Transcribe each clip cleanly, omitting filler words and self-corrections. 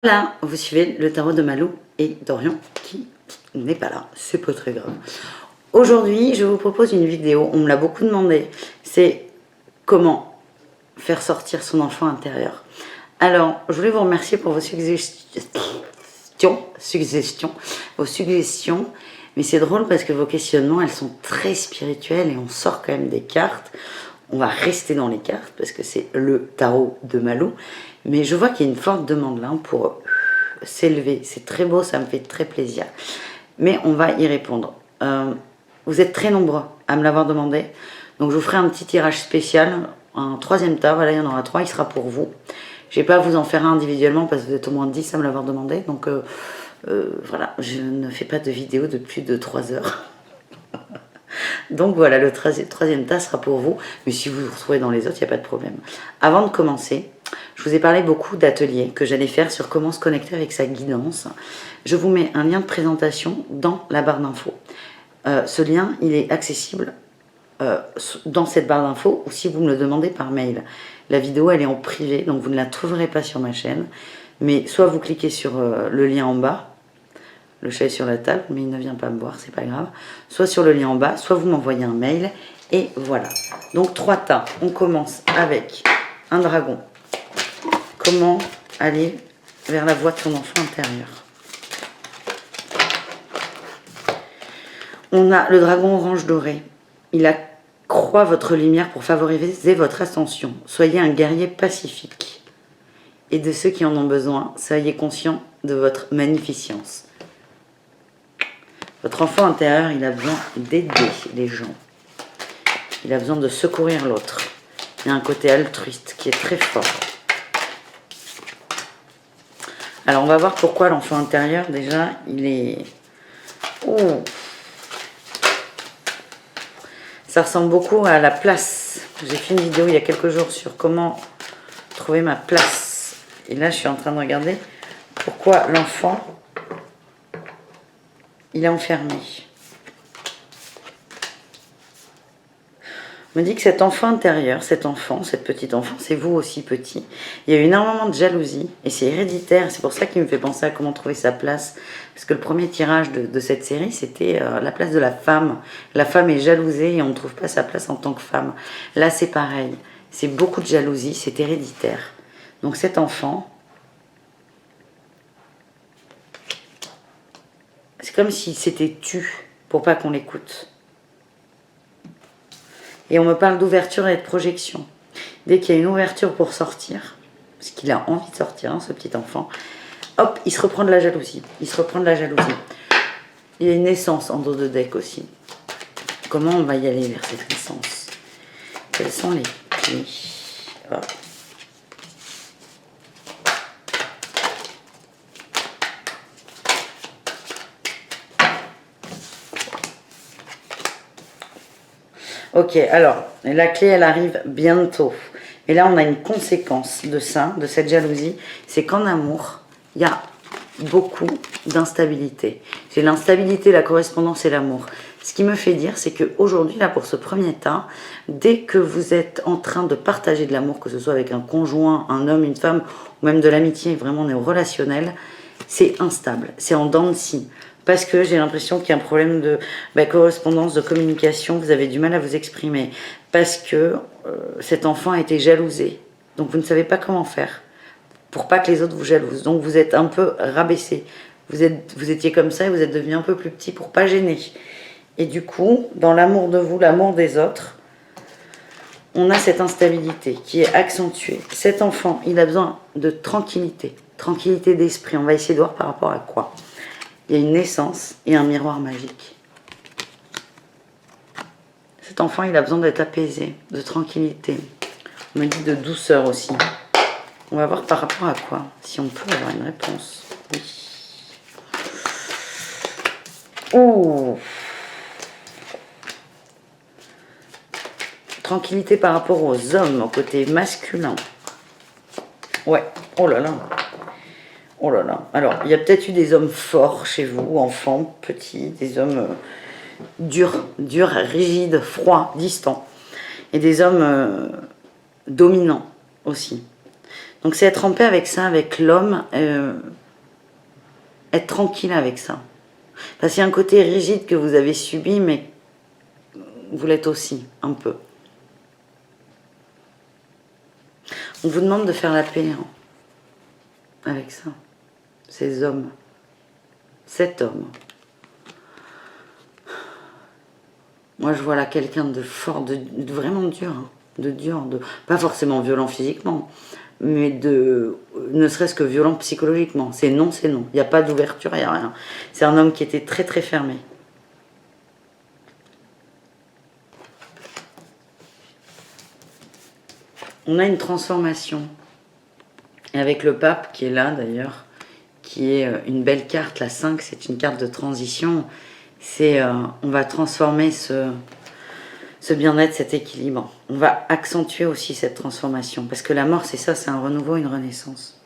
Là, vous suivez le tarot de Malou et Dorian qui n'est pas là, c'est pas très grave. Aujourd'hui, je vous propose une vidéo, on me l'a beaucoup demandé, c'est comment faire sortir son enfant intérieur. Alors, je voulais vous remercier pour vos suggestions, mais c'est drôle parce que vos questionnements, elles sont très spirituels et on sort quand même des cartes. On va rester dans les cartes parce que c'est le tarot de Malou. Mais je vois qu'il y a une forte demande là pour s'élever. C'est très beau, ça me fait très plaisir. Mais on va y répondre. Vous êtes très nombreux à me l'avoir demandé. Donc je vous ferai un petit tirage spécial. Un troisième tas, voilà, il y en aura 3, il sera pour vous. Je ne vais pas vous en faire un individuellement parce que vous êtes au moins 10 à me l'avoir demandé. Donc voilà, je ne fais pas de vidéo de plus de 3 heures. Donc voilà, le troisième tas sera pour vous. Mais si vous vous retrouvez dans les autres, il n'y a pas de problème. Avant de commencer, je vous ai parlé beaucoup d'ateliers que j'allais faire sur comment se connecter avec sa guidance. Je vous mets un lien de présentation dans la barre d'infos. Ce lien, il est accessible dans cette barre d'infos ou si vous me le demandez par mail. La vidéo, elle est en privé, donc vous ne la trouverez pas sur ma chaîne. Mais soit vous cliquez sur le lien en bas, le chat est sur la table, mais il ne vient pas me voir, c'est pas grave. Soit sur le lien en bas, soit vous m'envoyez un mail. Et voilà. Donc 3 tas. On commence avec un dragon. Comment aller vers la voie de son enfant intérieur. On a le dragon orange doré. Il accroît votre lumière pour favoriser votre ascension. Soyez un guerrier pacifique. Et de ceux qui en ont besoin, soyez conscient de votre magnificence. Votre enfant intérieur, il a besoin d'aider les gens. Il a besoin de secourir l'autre. Il y a un côté altruiste qui est très fort. Alors, on va voir pourquoi l'enfant intérieur, déjà, il est... Oh. Ça ressemble beaucoup à la place. J'ai fait une vidéo il y a quelques jours sur comment trouver ma place. Et là, je suis en train de regarder pourquoi l'enfant, il est enfermé. On me dit que cet enfant intérieur, cet enfant, cette petite enfant, c'est vous aussi petit. Il y a eu énormément de jalousie et c'est héréditaire. C'est pour ça qu'il me fait penser à comment trouver sa place. Parce que le premier tirage de cette série, c'était la place de la femme. La femme est jalousée et on ne trouve pas sa place en tant que femme. Là, c'est pareil. C'est beaucoup de jalousie, c'est héréditaire. Donc cet enfant, c'est comme s'il s'était tu pour pas qu'on l'écoute. Et on me parle d'ouverture et de projection. Dès qu'il y a une ouverture pour sortir, parce qu'il a envie de sortir, hein, ce petit enfant, hop, il se reprend de la jalousie. Il se reprend de la jalousie. Il y a une naissance en dos de deck aussi. Comment on va y aller vers cette naissance? Quelles sont les clés? Hop. Ok, alors, la clé, elle arrive bientôt. Et là, on a une conséquence de ça, de cette jalousie. C'est qu'en amour, il y a beaucoup d'instabilité. C'est l'instabilité, la correspondance et l'amour. Ce qui me fait dire, c'est qu'aujourd'hui, là, pour ce premier tas, dès que vous êtes en train de partager de l'amour, que ce soit avec un conjoint, un homme, une femme, ou même de l'amitié, vraiment on est au relationnel, c'est instable, c'est en dents de scie. Parce que j'ai l'impression qu'il y a un problème de correspondance, de communication, vous avez du mal à vous exprimer. Parce que cet enfant a été jalousé. Donc vous ne savez pas comment faire pour pas que les autres vous jalousent. Donc vous êtes un peu rabaissé. Vous étiez comme ça et vous êtes devenu un peu plus petit pour pas gêner. Et du coup, dans l'amour de vous, l'amour des autres, on a cette instabilité qui est accentuée. Cet enfant, il a besoin de tranquillité. Tranquillité d'esprit. On va essayer de voir par rapport à quoi. Il y a une naissance et un miroir magique. Cet enfant, il a besoin d'être apaisé, de tranquillité. On me dit de douceur aussi. On va voir par rapport à quoi, si on peut avoir une réponse. Oui. Ouh. Tranquillité par rapport aux hommes, au côté masculin. Ouais, oh là là. Oh là là. Alors, il y a peut-être eu des hommes forts chez vous, enfants, petits, des hommes durs, rigides, froids, distants. Et des hommes dominants aussi. Donc c'est être en paix avec ça, avec l'homme, être tranquille avec ça. Parce qu'il y a un côté rigide que vous avez subi, mais vous l'êtes aussi, un peu. On vous demande de faire la paix avec ça. Ces hommes. Cet homme. Moi, je vois là quelqu'un de fort, de vraiment dur. Hein, de dur, pas forcément violent physiquement, mais ne serait-ce que violent psychologiquement. C'est non, c'est non. Il n'y a pas d'ouverture, il n'y a rien. C'est un homme qui était très très fermé. On a une transformation. Et avec le pape qui est là d'ailleurs, qui est une belle carte, la 5, c'est une carte de transition. C'est on va transformer ce bien-être, cet équilibre. On va accentuer aussi cette transformation. Parce que la mort, c'est ça, c'est un renouveau, une renaissance.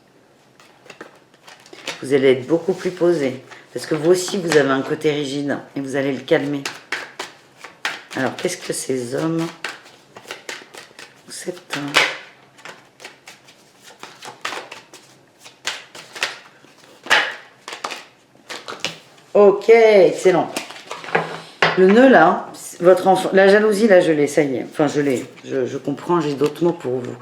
Vous allez être beaucoup plus posé. Parce que vous aussi, vous avez un côté rigide. Et vous allez le calmer. Alors, qu'est-ce que ces hommes... C'est un... Ok, excellent. Le nœud là, votre enfant, la jalousie là je l'ai, ça y est, enfin je l'ai, je comprends, j'ai d'autres mots pour vous.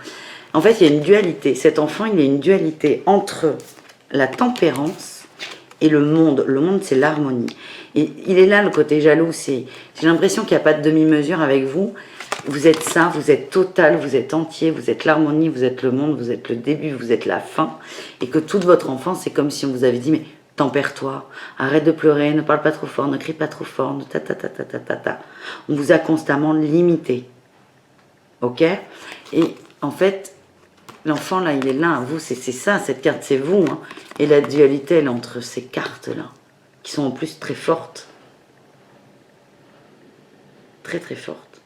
En fait il y a une dualité, cet enfant il y a une dualité entre la tempérance et le monde. Le monde c'est l'harmonie. Et il est là le côté jaloux, j'ai l'impression qu'il n'y a pas de demi-mesure avec vous. Vous êtes ça, vous êtes total, vous êtes entier, vous êtes l'harmonie, vous êtes le monde, vous êtes le début, vous êtes la fin. Et que toute votre enfance c'est comme si on vous avait dit mais... Tempère-toi, arrête de pleurer, ne parle pas trop fort, ne crie pas trop fort, ne ta ta ta ta ta ta ta. On vous a constamment limité. Ok? Et en fait, l'enfant là, il est là, vous, c'est ça, cette carte, c'est vous. Hein. Et la dualité, elle, entre ces cartes-là, qui sont en plus très fortes. Très très fortes.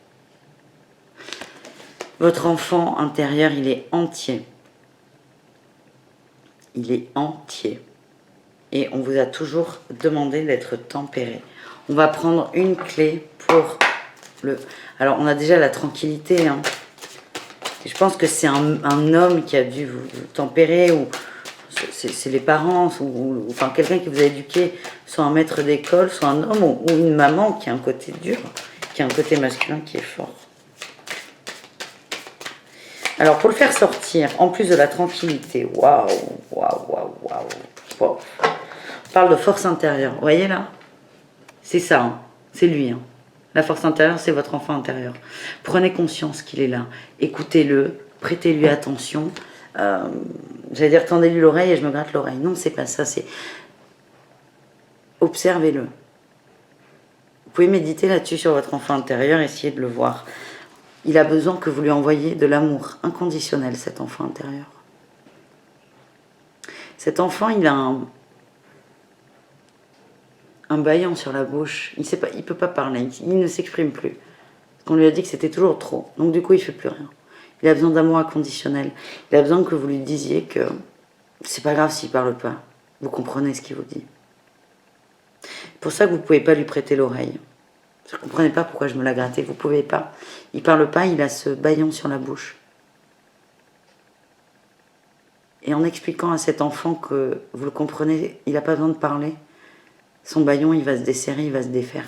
Votre enfant intérieur, il est entier. Il est entier. Et on vous a toujours demandé d'être tempéré. On va prendre une clé pour le... Alors, on a déjà la tranquillité. Hein. Et je pense que c'est un homme qui a dû vous tempérer, ou c'est les parents, ou enfin quelqu'un qui vous a éduqué, soit un maître d'école, soit un homme, ou une maman qui a un côté dur, qui a un côté masculin qui est fort. Alors, pour le faire sortir, en plus de la tranquillité, waouh, waouh, waouh, waouh, waouh. On parle de force intérieure. Vous voyez là? C'est ça, hein. C'est lui. Hein. La force intérieure, c'est votre enfant intérieur. Prenez conscience qu'il est là. Écoutez-le, prêtez-lui attention. J'allais dire, tendez-lui l'oreille et je me gratte l'oreille. Non, c'est pas ça. C'est observez-le. Vous pouvez méditer là-dessus sur votre enfant intérieur, essayez de le voir. Il a besoin que vous lui envoyiez de l'amour inconditionnel, cet enfant intérieur. Cet enfant, il a un bâillant sur la bouche. Il sait pas, il peut pas parler, il ne s'exprime plus. On lui a dit que c'était toujours trop. Donc du coup, il fait plus rien. Il a besoin d'amour inconditionnel. Il a besoin que vous lui disiez que c'est pas grave s'il parle pas. Vous comprenez ce qu'il vous dit. C'est pour ça que vous pouvez pas lui prêter l'oreille. Je ne comprenais pas pourquoi je me la grattais. Vous pouvez pas. Il parle pas, il a ce bâillon sur la bouche. Et en expliquant à cet enfant que vous le comprenez, il n'a pas besoin de parler. Son bâillon, il va se desserrer, il va se défaire.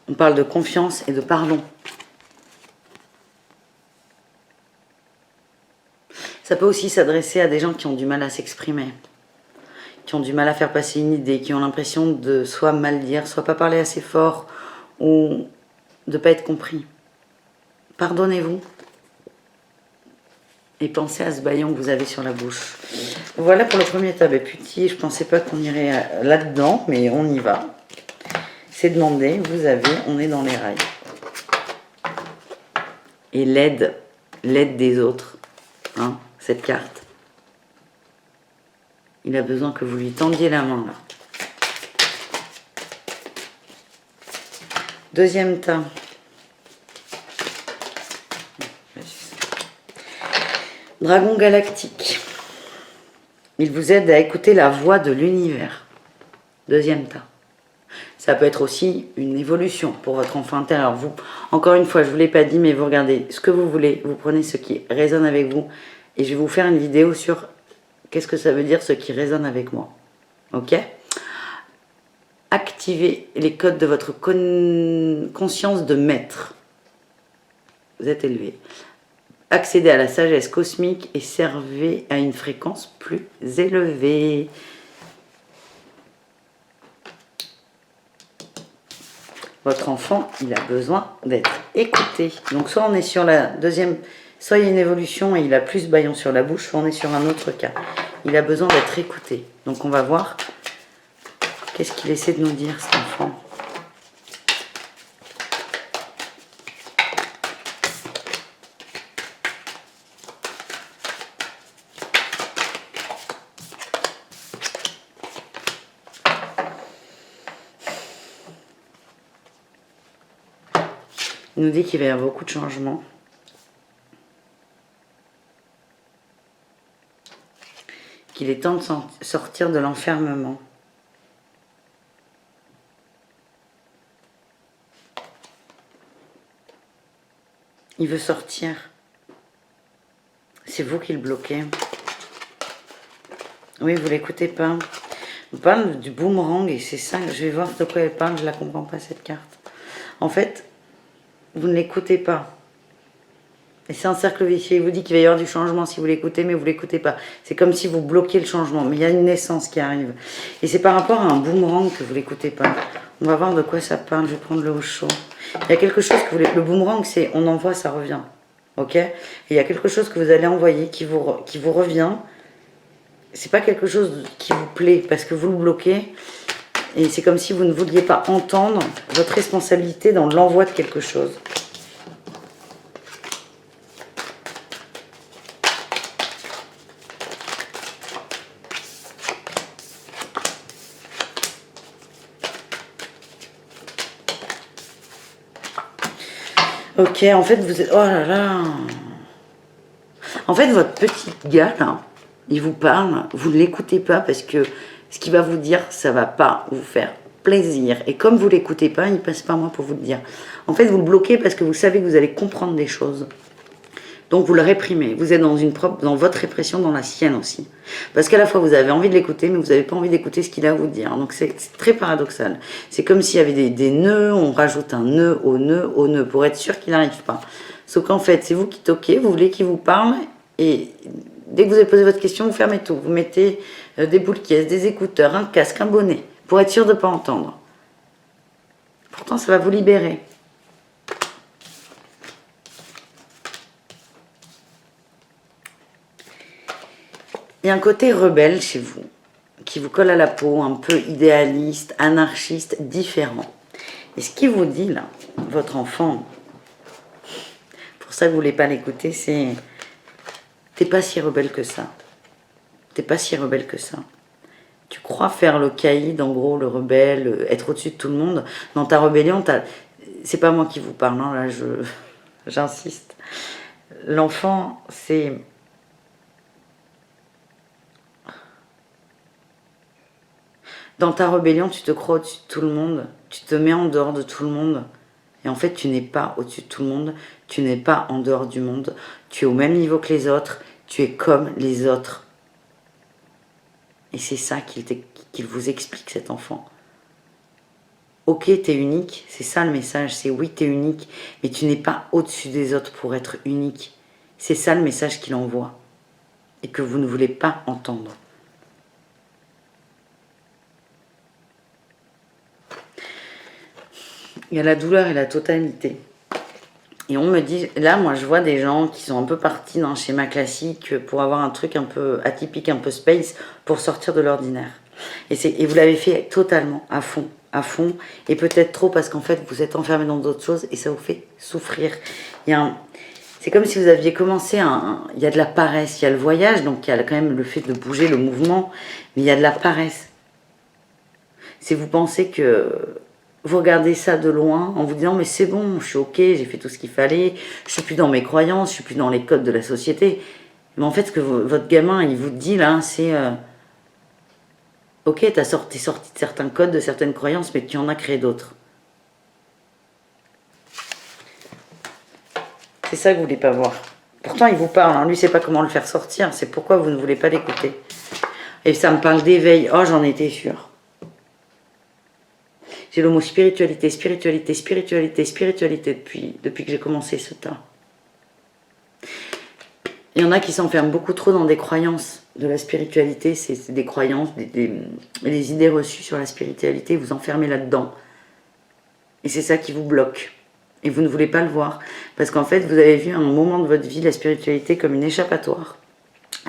On parle de confiance et de pardon. Ça peut aussi s'adresser à des gens qui ont du mal à s'exprimer, qui ont du mal à faire passer une idée, qui ont l'impression de soit mal dire, soit pas parler assez fort, ou de ne pas être compris. Pardonnez-vous. Et pensez à ce bâillon que vous avez sur la bouche. Voilà pour le premier tabaputi. Je ne pensais pas qu'on irait là-dedans, mais on y va. C'est demandé, vous avez, on est dans les rails. Et l'aide des autres, hein, cette carte. Il a besoin que vous lui tendiez la main, là. Deuxième tas. Dragon galactique. Il vous aide à écouter la voix de l'univers. Deuxième tas. Ça peut être aussi une évolution pour votre enfant intérieur. Vous, encore une fois, je ne vous l'ai pas dit, mais vous regardez ce que vous voulez, vous prenez ce qui résonne avec vous, et je vais vous faire une vidéo sur qu'est-ce que ça veut dire ce qui résonne avec moi. Ok? Activez les codes de votre conscience de maître. Vous êtes élevé. Accédez à la sagesse cosmique et servez à une fréquence plus élevée. Votre enfant, il a besoin d'être écouté. Donc soit on est sur la deuxième, soit il y a une évolution et il a plus bâillon sur la bouche, soit on est sur un autre cas. Il a besoin d'être écouté. Donc on va voir qu'est-ce qu'il essaie de nous dire, cet enfant. Il nous dit qu'il va y avoir beaucoup de changements. Qu'il est temps de sortir de l'enfermement. Il veut sortir. C'est vous qui le bloquez. Oui, vous l'écoutez pas. On parle du boomerang et c'est ça. Je vais voir de quoi elle parle. Je la comprends pas, cette carte. En fait, vous ne l'écoutez pas. Et c'est un cercle vicieux. Il vous dit qu'il va y avoir du changement si vous l'écoutez, mais vous ne l'écoutez pas. C'est comme si vous bloquiez le changement. Mais il y a une naissance qui arrive. Et c'est par rapport à un boomerang que vous ne l'écoutez pas. On va voir de quoi ça parle. Je vais prendre le au chaud. Il y a quelque chose que vous voulez. Le boomerang, c'est on envoie, ça revient. Ok? Et il y a quelque chose que vous allez envoyer qui vous revient. C'est pas quelque chose qui vous plaît parce que vous le bloquez. Et c'est comme si vous ne vouliez pas entendre votre responsabilité dans l'envoi de quelque chose. Ok, en fait, vous êtes... Oh là là. En fait, votre petit gars, là, il vous parle, vous ne l'écoutez pas parce que ce qu'il va vous dire, ça va pas vous faire plaisir. Et comme vous ne l'écoutez pas, il passe par moi pour vous le dire. En fait, vous le bloquez parce que vous savez que vous allez comprendre des choses. Donc, vous le réprimez. Vous êtes dans votre répression, dans la sienne aussi. Parce qu'à la fois, vous avez envie de l'écouter, mais vous n'avez pas envie d'écouter ce qu'il a à vous dire. Donc, c'est très paradoxal. C'est comme s'il y avait des nœuds, on rajoute un nœud au nœud au nœud, pour être sûr qu'il n'arrive pas. Sauf qu'en fait, c'est vous qui toquez, vous voulez qu'il vous parle, et dès que vous avez posé votre question, vous fermez tout. Vous mettez des boules caisses, des écouteurs, un casque, un bonnet, pour être sûr de ne pas entendre. Pourtant, ça va vous libérer. Il y a un côté rebelle chez vous, qui vous colle à la peau, un peu idéaliste, anarchiste, différent. Et ce qu'il vous dit là, votre enfant, pour ça que vous ne voulez pas l'écouter, c'est « t'es pas si rebelle que ça. T'es pas si rebelle que ça. Tu crois faire le caïd, en gros, le rebelle, être au-dessus de tout le monde. Dans ta rébellion, c'est pas moi qui vous parle, hein, là, j'insiste. L'enfant, c'est... Dans ta rébellion, tu te crois au-dessus de tout le monde, tu te mets en dehors de tout le monde. Et en fait, tu n'es pas au-dessus de tout le monde, tu n'es pas en dehors du monde. Tu es au même niveau que les autres, tu es comme les autres. Et c'est ça qu'il vous explique, cet enfant. Ok, tu es unique, c'est ça le message, c'est oui, tu es unique, mais tu n'es pas au-dessus des autres pour être unique. C'est ça le message qu'il envoie et que vous ne voulez pas entendre. Il y a la douleur et la totalité. Et on me dit, là, moi, je vois des gens qui sont un peu partis dans un schéma classique pour avoir un truc un peu atypique, un peu space, pour sortir de l'ordinaire. Et vous l'avez fait totalement, à fond, et peut-être trop parce qu'en fait, vous êtes enfermé dans d'autres choses et ça vous fait souffrir. C'est comme si vous aviez commencé il y a de la paresse, il y a le voyage, donc il y a quand même le fait de bouger, le mouvement, mais il y a de la paresse. C'est vous pensez que... Vous regardez ça de loin en vous disant mais c'est bon, je suis ok, j'ai fait tout ce qu'il fallait, je suis plus dans mes croyances, je suis plus dans les codes de la société. Mais en fait, ce que votre gamin il vous dit là, c'est Ok, t'es sorti de certains codes, de certaines croyances, mais tu en as créé d'autres. C'est ça que vous ne voulez pas voir. Pourtant, il vous parle, hein. Lui, sait pas comment le faire sortir. C'est pourquoi vous ne voulez pas l'écouter. Et ça me parle d'éveil. Oh, j'en étais sûre. J'ai le mot spiritualité, spiritualité, spiritualité, spiritualité depuis que j'ai commencé ce temps. Il y en a qui s'enferment beaucoup trop dans des croyances de la spiritualité. C'est des croyances, des idées reçues sur la spiritualité. Vous enfermez là-dedans. Et c'est ça qui vous bloque. Et vous ne voulez pas le voir. Parce qu'en fait, vous avez vu à un moment de votre vie la spiritualité comme une échappatoire.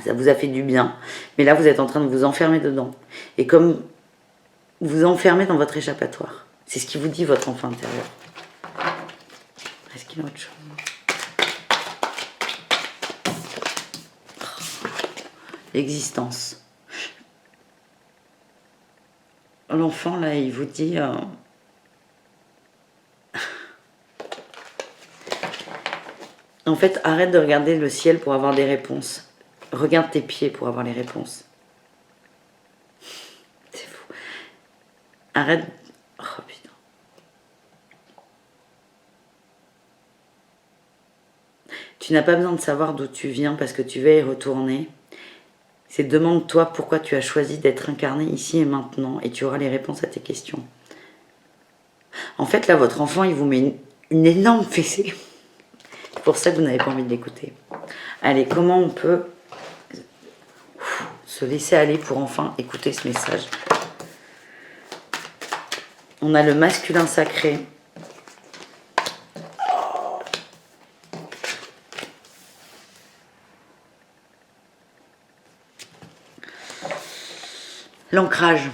Ça vous a fait du bien. Mais là, vous êtes en train de vous enfermer dedans. Et comme vous enfermez dans votre échappatoire. C'est ce qui vous dit votre enfant intérieur. Est-ce qu'il y a autre chose? L'existence. L'enfant, là, il vous dit... En fait, arrête de regarder le ciel pour avoir des réponses. Regarde tes pieds pour avoir les réponses. C'est fou. Arrête... Oh putain. Tu n'as pas besoin de savoir d'où tu viens parce que tu vas y retourner. C'est demande-toi pourquoi tu as choisi d'être incarné ici et maintenant et tu auras les réponses à tes questions. En fait, là, votre enfant, il vous met une énorme fessée. C'est pour ça que vous n'avez pas envie de l'écouter. Allez, comment on peut se laisser aller pour enfin écouter ce message? On a le masculin sacré. L'ancrage.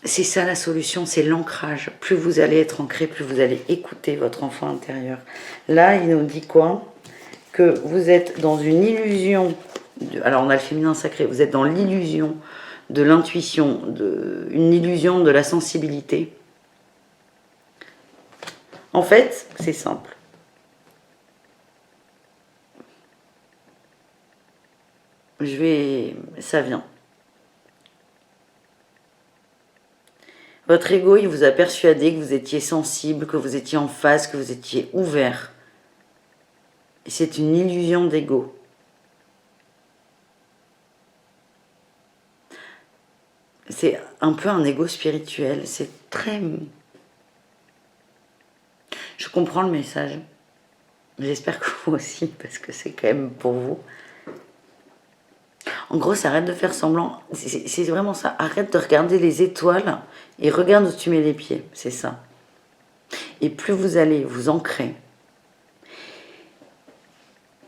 C'est ça la solution, c'est l'ancrage. Plus vous allez être ancré, plus vous allez écouter votre enfant intérieur. Là, il nous dit quoi? Que vous êtes dans une illusion. Alors, on a le féminin sacré. Vous êtes dans l'illusion de l'intuition, une illusion de la sensibilité. En fait, c'est simple. Ça vient. Votre ego, il vous a persuadé que vous étiez sensible, que vous étiez en face, que vous étiez ouvert. Et c'est une illusion d'ego. C'est un peu un ego spirituel. C'est très... Je comprends le message. J'espère que vous aussi, parce que c'est quand même pour vous. En gros, ça arrête de faire semblant. C'est vraiment ça. Arrête de regarder les étoiles et regarde où tu mets les pieds. C'est ça. Et plus vous allez vous ancrer.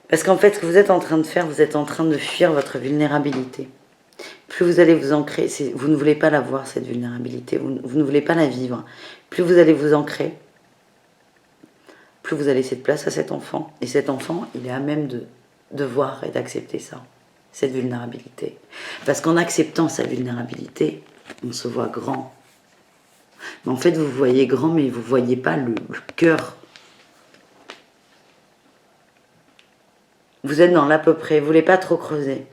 Parce qu'en fait, ce que vous êtes en train de faire, vous êtes en train de fuir votre vulnérabilité. Plus vous allez vous ancrer, vous ne voulez pas la voir, cette vulnérabilité. Vous ne voulez pas la vivre. Plus vous allez vous ancrer, plus vous allez laisser de place à cet enfant. Et cet enfant, il est à même de voir et d'accepter ça. Cette vulnérabilité. Parce qu'en acceptant sa vulnérabilité, on se voit grand. Mais en fait, vous voyez grand, mais vous ne voyez pas le cœur. Vous êtes dans l'à peu près, vous ne voulez pas trop creuser.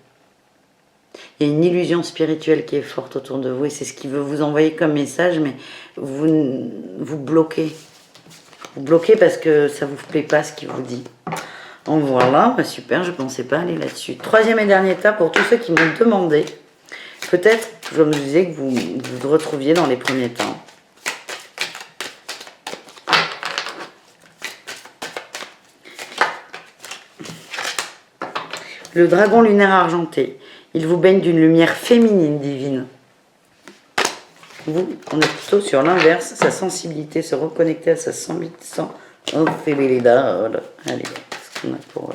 Il y a une illusion spirituelle qui est forte autour de vous et c'est ce qu'il veut vous envoyer comme message, mais vous bloquez. Vous bloquez parce que ça ne vous plaît pas ce qu'il vous dit. En voilà, bah super, je ne pensais pas aller là-dessus. Troisième et dernier étape pour tous ceux qui m'ont demandé. Peut-être, je me disais que vous vous retrouviez dans les premiers temps. Le dragon lunaire argenté, il vous baigne d'une lumière féminine divine. Vous, on est plutôt sur l'inverse, sa sensibilité, se reconnecter à sa sensibilité. Voilà. Allez, ce qu'on a pour...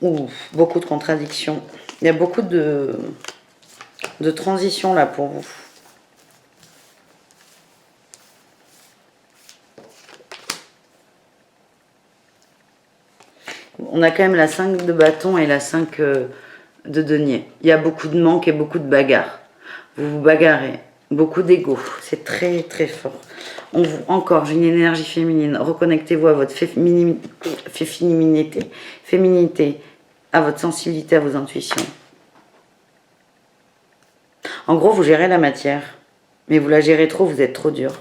Ouf, beaucoup de contradictions. Il y a beaucoup de transitions là pour vous. On a quand même la 5 de bâton et la 5 de denier. Il y a beaucoup de manques et beaucoup de bagarres. Vous vous bagarrez. Beaucoup d'ego, c'est très très fort. Encore, j'ai une énergie féminine. Reconnectez-vous à votre féminité, à votre sensibilité, à vos intuitions. En gros, vous gérez la matière, mais vous la gérez trop, vous êtes trop dur.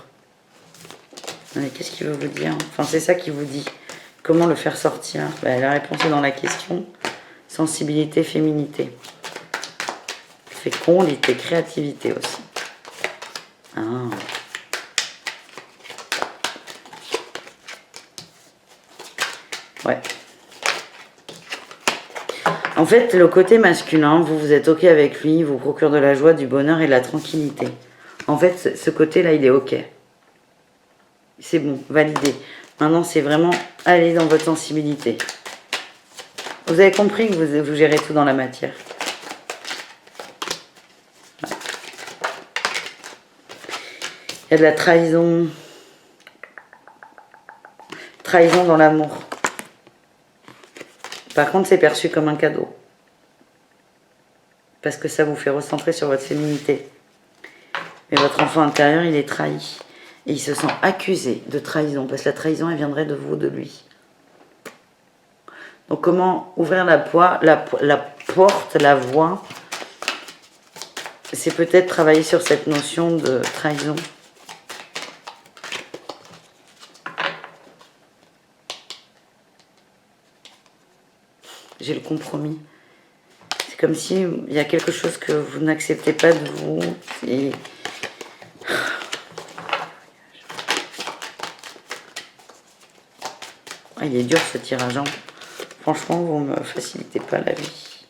Qu'est-ce qu'il veut vous dire? Enfin, c'est ça qu'il vous dit. Comment le faire sortir? La réponse est dans la question. Sensibilité, féminité. Fécondité, créativité aussi. Ah. Ouais. En fait, le côté masculin, vous êtes OK avec lui, il vous procure de la joie, du bonheur et de la tranquillité. En fait, ce côté-là, il est OK. C'est bon, validé. Maintenant, c'est vraiment aller dans votre sensibilité. Vous avez compris que vous gérez tout dans la matière. Il y a de la trahison. Trahison dans l'amour. Par contre, c'est perçu comme un cadeau. Parce que ça vous fait recentrer sur votre féminité. Mais votre enfant intérieur, il est trahi. Et il se sent accusé de trahison. Parce que la trahison, elle viendrait de vous, de lui. Donc comment ouvrir la porte, la voie? C'est peut-être travailler sur cette notion de trahison. J'ai le compromis. C'est comme si il y a quelque chose que vous n'acceptez pas de vous. Et... Ah, il est dur ce tirage. Hein. Franchement, vous ne me facilitez pas la vie.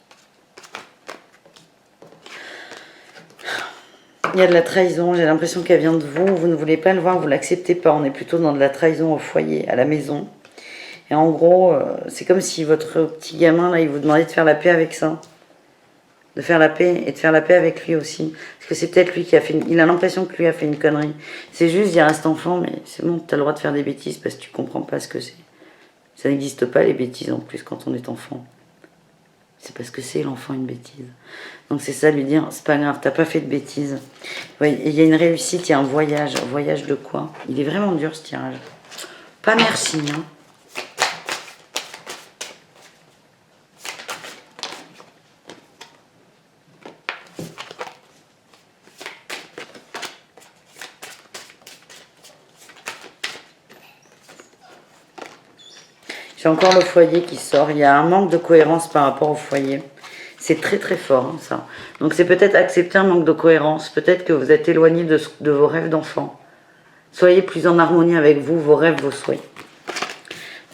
Il y a de la trahison, j'ai l'impression qu'elle vient de vous. Vous ne voulez pas le voir, vous ne l'acceptez pas. On est plutôt dans de la trahison au foyer, à la maison. Et en gros, c'est comme si votre petit gamin, là, il vous demandait de faire la paix avec ça. De faire la paix et de faire la paix avec lui aussi. Parce que c'est peut-être lui qui a fait... Il a l'impression que lui a fait une connerie. C'est juste dire à cet enfant, mais c'est bon, tu as le droit de faire des bêtises parce que tu comprends pas ce que c'est. Ça n'existe pas les bêtises en plus quand on est enfant. C'est parce que c'est l'enfant une bêtise. Donc c'est ça, lui dire, c'est pas grave, t'as pas fait de bêtises. Ouais, il y a une réussite, il y a un voyage. Un voyage de quoi? Il est vraiment dur ce tirage. Pas merci, hein. J'ai encore le foyer qui sort. Il y a un manque de cohérence par rapport au foyer. C'est très très fort, hein, ça. Donc c'est peut-être accepter un manque de cohérence. Peut-être que vous êtes éloigné de vos rêves d'enfant. Soyez plus en harmonie avec vous, vos rêves, vos souhaits.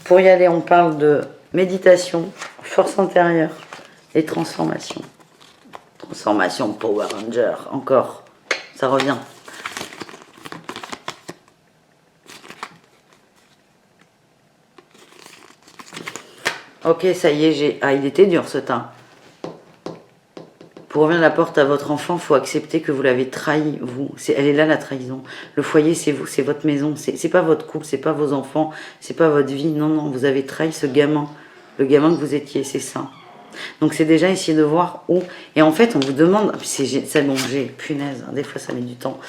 Pour y aller, on parle de méditation, force intérieure et transformation. Transformation Power Ranger, encore. Ça revient. Ok, ça y est, Ah, il était dur ce tas. Pour ouvrir la porte à votre enfant, il faut accepter que vous l'avez trahi, vous. Elle est là la trahison. Le foyer, c'est vous, c'est votre maison. C'est pas votre couple, c'est pas vos enfants, c'est pas votre vie. Non, non, vous avez trahi ce gamin. Le gamin que vous étiez, c'est ça. Donc c'est déjà essayer de voir où. Et en fait, on vous demande... C'est bon, punaise, hein, des fois ça met du temps.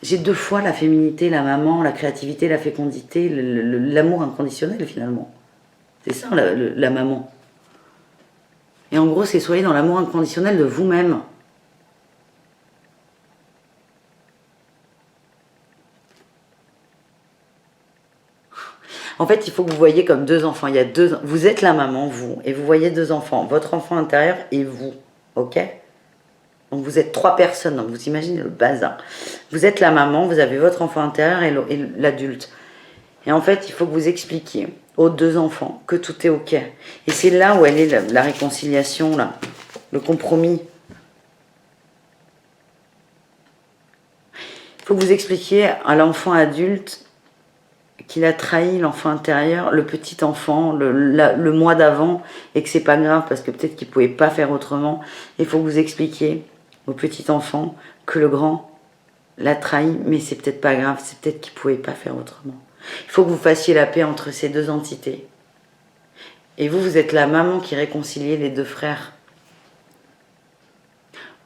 J'ai 2 fois la féminité, la maman, la créativité, la fécondité, l'amour inconditionnel finalement. C'est ça la maman. Et en gros, c'est soyez dans l'amour inconditionnel de vous-même. En fait, il faut que vous voyez comme 2 enfants. Il y a vous êtes la maman, vous, et vous voyez 2 enfants. Votre enfant intérieur et vous. Ok? Donc vous êtes 3 personnes. Donc vous imaginez le bazar. Vous êtes la maman, vous avez votre enfant intérieur et l'adulte. Et en fait, il faut que vous expliquiez aux 2 enfants que tout est ok. Et c'est là où elle est la réconciliation, là, le compromis. Il faut que vous expliquiez à l'enfant adulte qu'il a trahi l'enfant intérieur, le petit enfant, le mois d'avant, et que c'est pas grave parce que peut-être qu'il pouvait pas faire autrement. Il faut que vous expliquiez au petit enfant que le grand l'a trahi, mais c'est peut-être pas grave, c'est peut-être qu'il pouvait pas faire autrement. Il faut que vous fassiez la paix entre ces 2 entités. Et vous êtes la maman qui réconcilie les 2 frères.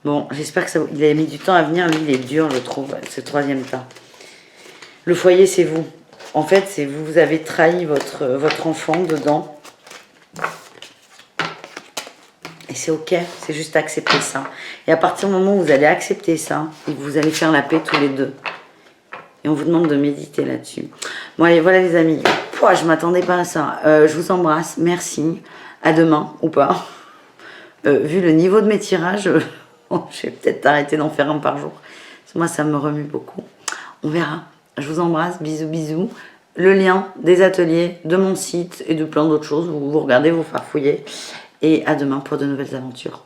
Bon, j'espère que ça... Il a mis du temps à venir. Lui, il est dur, je trouve, ce troisième tas. Le foyer, c'est vous. En fait, c'est vous. Vous avez trahi votre enfant dedans. Et c'est ok. C'est juste accepter ça. Et à partir du moment où vous allez accepter ça, vous allez faire la paix tous les deux. Et on vous demande de méditer là-dessus. Bon, allez, voilà les amis. Pouah, je m'attendais pas à ça. Je vous embrasse. Merci. À demain, ou pas. Vu le niveau de mes tirages, je vais peut-être arrêter d'en faire un par jour. Parce que moi, ça me remue beaucoup. On verra. Je vous embrasse. Bisous, bisous. Le lien des ateliers, de mon site et de plein d'autres choses. Vous regardez, vous farfouillez. Et à demain pour de nouvelles aventures.